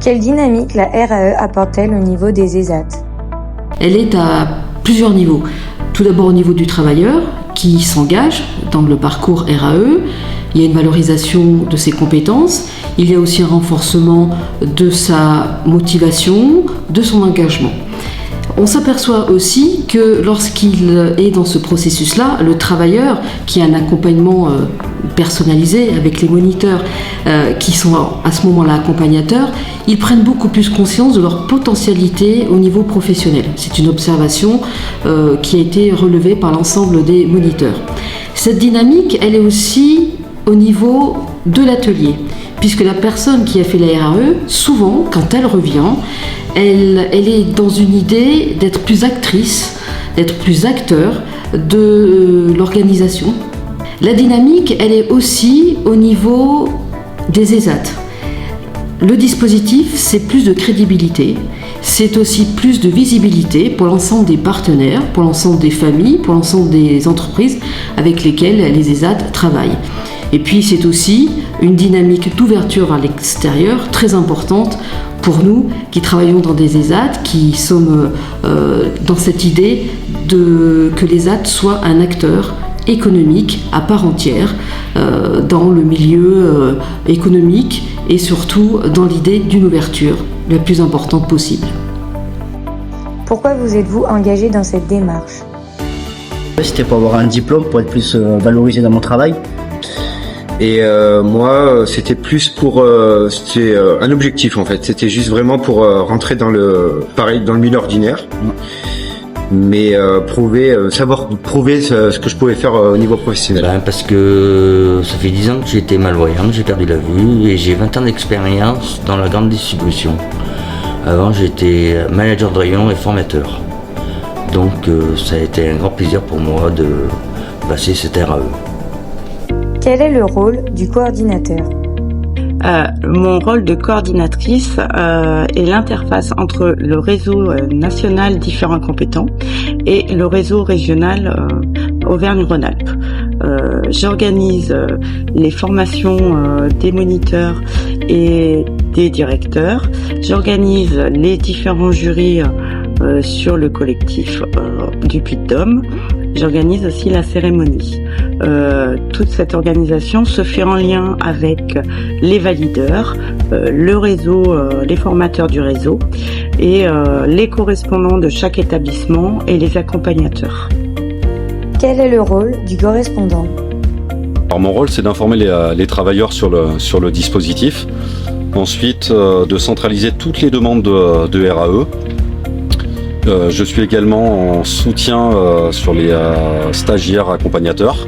Quelle dynamique la RAE apporte-t-elle au niveau des ESAT? Elle est à plusieurs niveaux. Tout d'abord au niveau du travailleur qui s'engage dans le parcours RAE. Il y a une valorisation de ses compétences. Il y a aussi un renforcement de sa motivation, de son engagement. On s'aperçoit aussi que lorsqu'il est dans ce processus-là, le travailleur, qui a un accompagnement personnalisé avec les moniteurs qui sont à ce moment-là accompagnateurs, ils prennent beaucoup plus conscience de leur potentialité au niveau professionnel. C'est une observation qui a été relevée par l'ensemble des moniteurs. Cette dynamique, elle est aussi au niveau de l'atelier, puisque la personne qui a fait la RAE, souvent, quand elle revient, elle est dans une idée d'être plus actrice, d'être plus acteur de l'organisation. La dynamique, elle est aussi au niveau des ESAT. Le dispositif, c'est plus de crédibilité, c'est aussi plus de visibilité pour l'ensemble des partenaires, pour l'ensemble des familles, pour l'ensemble des entreprises avec lesquelles les ESAT travaillent. Et puis c'est aussi une dynamique d'ouverture vers l'extérieur très importante pour nous qui travaillons dans des ESAT, qui sommes dans cette idée que l'ESAT soit un acteur économique à part entière dans le milieu économique et surtout dans l'idée d'une ouverture la plus importante possible. Pourquoi vous êtes-vous engagé dans cette démarche? C'était pour avoir un diplôme, pour être plus valorisé dans mon travail. Et moi, c'était plus pour, c'était un objectif en fait. C'était juste vraiment pour rentrer dans le milieu ordinaire, mais savoir prouver ce que je pouvais faire au niveau professionnel. Parce que ça fait 10 ans que j'étais malvoyant, j'ai perdu la vue et j'ai 20 ans d'expérience dans la grande distribution. Avant, j'étais manager de rayon et formateur. Donc ça a été un grand plaisir pour moi de passer cette RAE. Quel est le rôle du coordinateur? Mon rôle de coordinatrice est l'interface entre le réseau national différents compétents et le réseau régional Auvergne-Rhône-Alpes. J'organise les formations des moniteurs et des directeurs. J'organise les différents jurys sur le collectif du Puy-de-Dôme. J'organise aussi la cérémonie. Toute cette organisation se fait en lien avec les valideurs, le réseau, les formateurs du réseau et les correspondants de chaque établissement et les accompagnateurs. Quel est le rôle du correspondant? Alors mon rôle, c'est d'informer les travailleurs sur le dispositif. Ensuite, de centraliser toutes les demandes de RAE. Je suis également en soutien sur les stagiaires accompagnateurs.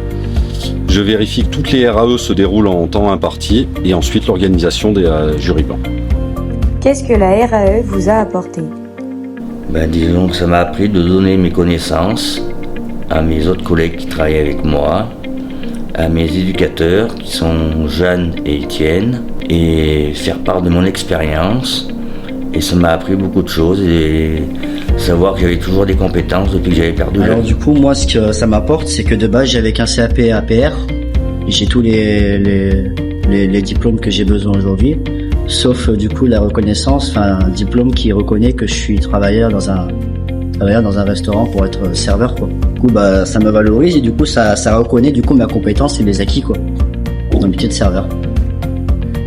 Je vérifie que toutes les RAE se déroulent en temps imparti et ensuite l'organisation des jurys blancs. Qu'est-ce que la RAE vous a apporté? Disons que ça m'a appris de donner mes connaissances à mes autres collègues qui travaillent avec moi, à mes éducateurs qui sont Jeanne et Étienne, et faire part de mon expérience. Et ça m'a appris beaucoup de choses et savoir que j'avais toujours des compétences depuis que j'avais perdu. Alors du coup, moi, ce que ça m'apporte, c'est que de base, j'avais qu'un CAP et APR. J'ai tous les diplômes que j'ai besoin aujourd'hui, sauf du coup la reconnaissance, enfin un diplôme qui reconnaît que je suis travailleur dans un restaurant pour être serveur, quoi. Du coup, ça me valorise et du coup, ça reconnaît du coup ma compétence et mes acquis, quoi, dans le métier de serveur.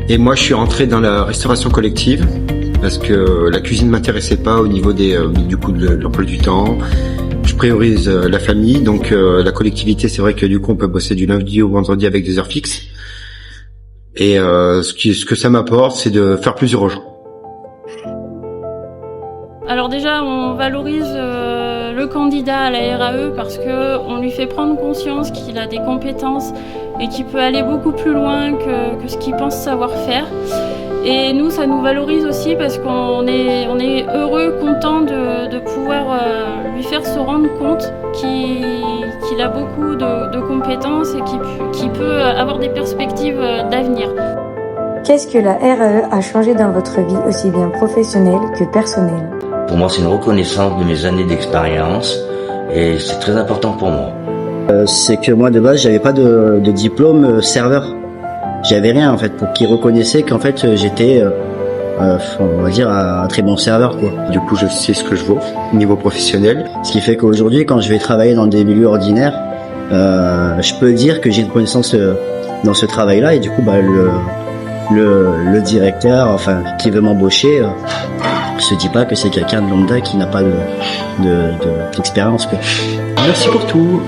Et moi, je suis rentré dans la restauration collective parce que la cuisine m'intéressait pas au niveau de l'emploi du temps. Je priorise la famille, donc la collectivité, c'est vrai que du coup, on peut bosser du lundi au vendredi avec des heures fixes. Et ce que ça m'apporte, c'est de faire plaisir aux gens. Alors déjà, on valorise le candidat à la RAE parce que on lui fait prendre conscience qu'il a des compétences et qu'il peut aller beaucoup plus loin que ce qu'il pense savoir faire. Et nous, ça nous valorise aussi parce qu'on est heureux, content de pouvoir lui faire se rendre compte qu'il a beaucoup de compétences et qu'il peut avoir des perspectives d'avenir. Qu'est-ce que la RAE a changé dans votre vie, aussi bien professionnelle que personnelle? Pour moi, c'est une reconnaissance de mes années d'expérience et c'est très important pour moi. C'est que moi, de base, j'avais pas de diplôme serveur. J'avais rien, en fait, pour qu'ils reconnaissaient qu'en fait, j'étais on va dire un très bon serveur, quoi. Du coup, je sais ce que je vaux au niveau professionnel. Ce qui fait qu'aujourd'hui, quand je vais travailler dans des milieux ordinaires, je peux dire que j'ai une connaissance dans ce travail-là, et du coup, le directeur, enfin, qui veut m'embaucher, se dit pas que c'est quelqu'un de lambda qui n'a pas d'expérience, quoi. Merci pour tout.